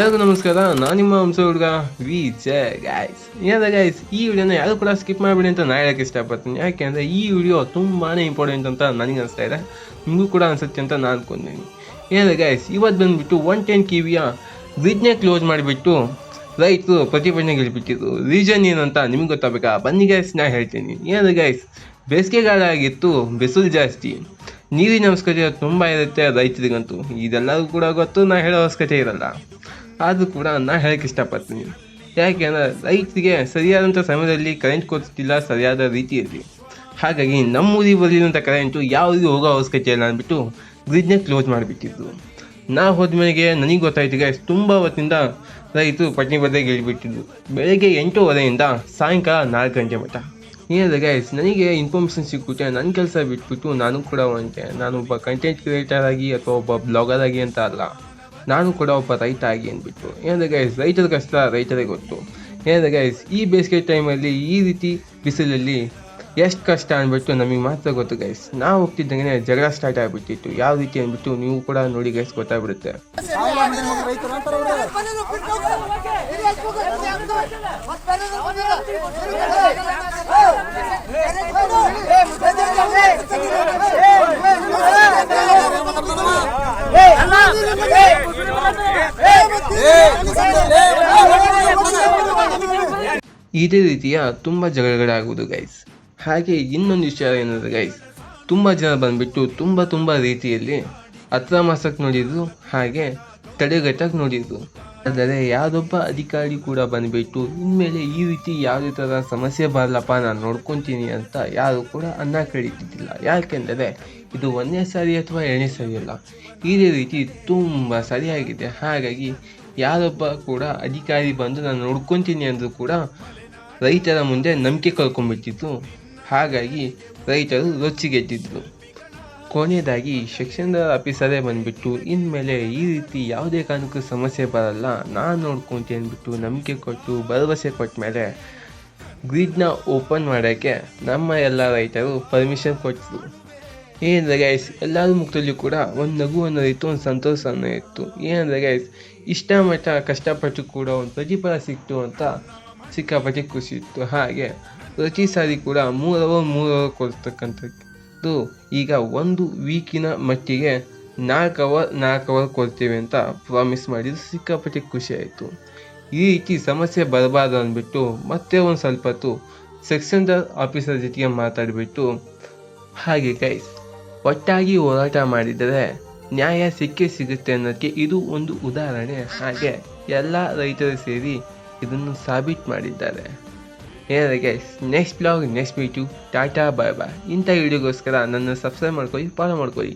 ಎಲ್ಲರಿಗೂ ನಮಸ್ಕಾರ. ನಾನು ನಿಮ್ಮ ಹಂಸ ಹುಡುಗ ವಿಜಯ್ ಗೈಸ್. ಏನಾದ ಗೈಸ್, ಈ ವಿಡಿಯೋನ ಯಾರು ಕೂಡ ಸ್ಕಿಪ್ ಮಾಡಿಬಿಡಿ ಅಂತ ನಾನು ಹೇಳಕ್ಕೆ ಇಷ್ಟಪಡ್ತೀನಿ. ಯಾಕೆಂದರೆ ಈ ವಿಡಿಯೋ ತುಂಬಾ ಇಂಪಾರ್ಟೆಂಟ್ ಅಂತ ನನಗೆ ಅನಿಸ್ತಾ ಇದೆ, ನಿಮಗೂ ಕೂಡ ಅನಿಸುತ್ತೆ ಅಂತ ನಾನು ಅಂದ್ಕೊಂಡಿದ್ದೀನಿ. ಏನಾದ ಗೈಸ್, ಇವತ್ತು ಬಂದುಬಿಟ್ಟು 110 KVಯ ಬ್ರಿಡ್ಜ್ನೇ ಕ್ಲೋಸ್ ಮಾಡಿಬಿಟ್ಟು ರೈತರು ಪ್ರತಿಭಟನೆಗೆ ಇಳಿಬಿಟ್ಟಿದ್ರು. ರೀಸನ್ ಏನಂತ ನಿಮ್ಗೆ ಗೊತ್ತಾಗಬೇಕಾ? ಬನ್ನಿ ಗೈಸ್, ನಾನು ಹೇಳ್ತೀನಿ. ಏನಾದ ಗೈಸ್, ಬೇಸಿಗೆಗಾಲ ಆಗಿತ್ತು, ಬಿಸಿಲು ಜಾಸ್ತಿ, ನೀರಿನ ಅವಶ್ಯಕತೆ ತುಂಬ ಇರುತ್ತೆ ರೈತರಿಗಂತೂ. ಇದೆಲ್ಲರೂ ಕೂಡ ಗೊತ್ತು, ನಾ ಹೇಳೋ ಅವಶ್ಯಕತೆ ಇರಲ್ಲ. ಆದರೂ ಕೂಡ ನಾನು ಹೇಳೋಕ್ಕೆ ಇಷ್ಟಪಡ್ತೀನಿ. ಯಾಕೆಂದರೆ ರೈತರಿಗೆ ಸರಿಯಾದಂಥ ಸಮಯದಲ್ಲಿ ಕರೆಂಟ್ ಕೊಡ್ತಿಲ್ಲ ಸರಿಯಾದ ರೀತಿಯಲ್ಲಿ. ಹಾಗಾಗಿ ನಮ್ಮೂರಿಗೆ ಬರಲಿರುವಂಥ ಕರೆಂಟು ಯಾವುದೂ ಹೋಗೋ ಅವಶ್ಯಕತೆ ಇಲ್ಲ ಅಂದ್ಬಿಟ್ಟು ಬ್ರಿಡ್ಜ್ನೇ ಕ್ಲೋಸ್ ಮಾಡಿಬಿಟ್ಟಿದ್ರು. ನಾವು ಹೋದ್ಮೇಲೆ ನನಗೆ ಗೊತ್ತಾಯ್ತು ಗೈಸ್, ತುಂಬ ಹೊತ್ತಿಂದ ರೈತರು ಪಟ್ನಿ ಬದಲಿಗೆ ಇಳಿಬಿಟ್ಟಿದ್ರು. ಬೆಳಗ್ಗೆ 8:15 ಸಾಯಂಕಾಲ 4 ಗಂಟೆ ಮಟ್ಟ. ಏನಿದೆ ಗೈಸ್, ನನಗೆ ಇನ್ಫಾರ್ಮೇಷನ್ ಸಿಕ್ಕಿಬಿಟ್ಟೆ ನನ್ನ ಕೆಲಸ ಬಿಟ್ಬಿಟ್ಟು ನಾನು ಕೂಡ ಹೊಂಟೆ. ನಾನು ಒಬ್ಬ ಕಂಟೆಂಟ್ ಕ್ರಿಯೇಟರ್ ಆಗಿ ಅಥವಾ ಒಬ್ಬ ಬ್ಲಾಗರ್ ಆಗಿ ಅಂತ ಅಲ್ಲ, ನಾನು ಕೂಡ ಒಬ್ಬ ರೈತ ಆಗಿ ಅಂದ್ಬಿಟ್ಟು. ಏನಿದೆ ಗೈಸ್, ರೈತರ ಕಷ್ಟ ರೈತರೇ ಗೊತ್ತು. ಏನಿದೆ ಗೈಸ್, ಈ ಬೇಸಿಗೆ ಟೈಮಲ್ಲಿ ಈ ರೀತಿ ಬಿಸಿಲಲ್ಲಿ ಎಷ್ಟು ಕಷ್ಟ ಅಂದ್ಬಿಟ್ಟು ನಮಗೆ ಮಾತ್ರ ಗೊತ್ತು ಗೈಸ್. ನಾವು ಹೋಗ್ತಿದ್ದಂಗೆ ಜಗಳ ಸ್ಟಾರ್ಟ್ ಆಗಿಬಿಟ್ಟಿತ್ತು. ಯಾವ ರೀತಿ ಅಂದ್ಬಿಟ್ಟು ನೀವು ಕೂಡ ನೋಡಿ ಗೈಸ್, ಗೊತ್ತಾಗ್ಬಿಡುತ್ತೆ. ಇದೇ ರೀತಿಯ ತುಂಬ ಜಗಳಗಳಾಗುವುದು ಗೈಸ್. ಹಾಗೆ ಇನ್ನೊಂದು ವಿಷಯ ಏನಂದರೆ ಗೈಸ್, ತುಂಬ ಜನ ಬಂದುಬಿಟ್ಟು ತುಂಬ ರೀತಿಯಲ್ಲಿ ಹತ್ರ ಮಾಸಕ್ಕೆ ನೋಡಿದ್ರು, ಹಾಗೆ ತಡೆಗಟ್ಟಕ್ಕೆ ನೋಡಿದ್ರು. ಆದರೆ ಯಾವುದೊಬ್ಬ ಅಧಿಕಾರಿ ಕೂಡ ಬಂದುಬಿಟ್ಟು ಇನ್ಮೇಲೆ ಈ ರೀತಿ ಯಾವುದೇ ಥರ ಸಮಸ್ಯೆ ಬರಲ್ಲಪ್ಪ, ನಾನು ನೋಡ್ಕೊತೀನಿ ಅಂತ ಯಾರು ಕೂಡ ಅನ್ನ ಕಡಿತಿದ್ದಿಲ್ಲ. ಯಾಕೆಂದರೆ ಇದು 1ನೇ ಸಾರಿ ಅಥವಾ 2ನೇ ಸಾರಿ ಅಲ್ಲ, ಇದೇ ರೀತಿ ತುಂಬ ಸರಿಯಾಗಿದೆ. ಹಾಗಾಗಿ ಯಾರೊಬ್ಬ ಕೂಡ ಅಧಿಕಾರಿ ಬಂದು ನಾನು ನೋಡ್ಕೊತೀನಿ ಅಂದರೂ ಕೂಡ ರೈತರ ಮುಂದೆ ನಂಬಿಕೆ ಕಳ್ಕೊಂಡ್ಬಿಟ್ಟಿತ್ತು. ಹಾಗಾಗಿ ರೈತರು ರೊಚ್ಚಿಗೆದ್ದಿದ್ರು. ಕೊನೆಯದಾಗಿ ಸೆಕ್ಷನ್ ಆಫೀಸರೇ ಬಂದುಬಿಟ್ಟು ಇನ್ಮೇಲೆ ಈ ರೀತಿ ಯಾವುದೇ ಕಾರಣಕ್ಕೂ ಸಮಸ್ಯೆ ಬರಲ್ಲ, ನಾನು ನೋಡ್ಕೊತೀನಿ ಅಂದ್ಬಿಟ್ಟು ನಂಬಿಕೆ ಕೊಟ್ಟು ಭರವಸೆ ಕೊಟ್ಟ ಮೇಲೆ ಗ್ರಿಡ್ನ ಓಪನ್ ಮಾಡೋಕ್ಕೆ ನಮ್ಮ ಎಲ್ಲ ರೈತರು ಪರ್ಮಿಷನ್ ಕೊಟ್ಟರು. ಏನಂದರೆ ಗೈಸ್, ಎಲ್ಲರ ಮುಖದಲ್ಲಿ ಕೂಡ ಒಂದು ನಗು ಅನ್ನೋದಿತ್ತು, ಒಂದು ಸಂತೋಷ ಅನ್ನೋದಿತ್ತು. ಏನಂದರೆ ಗೈಸ್, ಇಷ್ಟ ಮಟ್ಟ ಕಷ್ಟಪಟ್ಟು ಕೂಡ ಒಂದು ಪ್ರತಿಫಲ ಸಿಕ್ತು ಅಂತ ಸಿಕ್ಕಾಪಟ್ಟೆ ಖುಷಿ ಇತ್ತು. ಹಾಗೆ ಪ್ರತಿ ಸಾರಿ ಕೂಡ 3 ಅವರ್ ಕೊಡ್ತಕ್ಕಂಥದ್ದು ಈಗ 1 ವೀಕಿನ ಮಟ್ಟಿಗೆ 4 ಅವರ್ ಕೊಡ್ತೀವಿ ಅಂತ ಪ್ರಾಮಿಸ್ ಮಾಡಿದ್ದು ಸಿಕ್ಕಾಪಟ್ಟೆ ಖುಷಿ ಆಯಿತು. ಈ ರೀತಿ ಸಮಸ್ಯೆ ಬರಬಾರ್ದು ಅಂದ್ಬಿಟ್ಟು ಮತ್ತೆ ಒಂದು ಸ್ವಲ್ಪ ಹೊತ್ತು ಸೆಕ್ಷನ್ದಾರ್ ಆಫೀಸರ್ ಜೊತೆಗೆ ಮಾತಾಡಿಬಿಟ್ಟು, ಹಾಗೆ ಗೈಸ್, ಒಟ್ಟಾಗಿ ಹೋರಾಟ ಮಾಡಿದರೆ ನ್ಯಾಯ ಸಿಗುತ್ತೆ ಅನ್ನೋದಕ್ಕೆ ಇದು ಒಂದು ಉದಾಹರಣೆ. ಹಾಗೆ ಎಲ್ಲ ರೈತರು ಸೇರಿ ಇದನ್ನು ಸಾಬೀತು ಮಾಡಿದ್ದಾರೆ. ಏನಾದ್ರೆ guys, next blog next meet, tata bye bye. ಇಂಥ ವಿಡಿಯೋಗೋಸ್ಕರ ನನ್ನ ಸಬ್ಸ್ಕ್ರೈಬ್ ಮಾಡ್ಕೊಳ್ಳಿ, ಫಾಲೋ ಮಾಡ್ಕೊಳ್ಳಿ.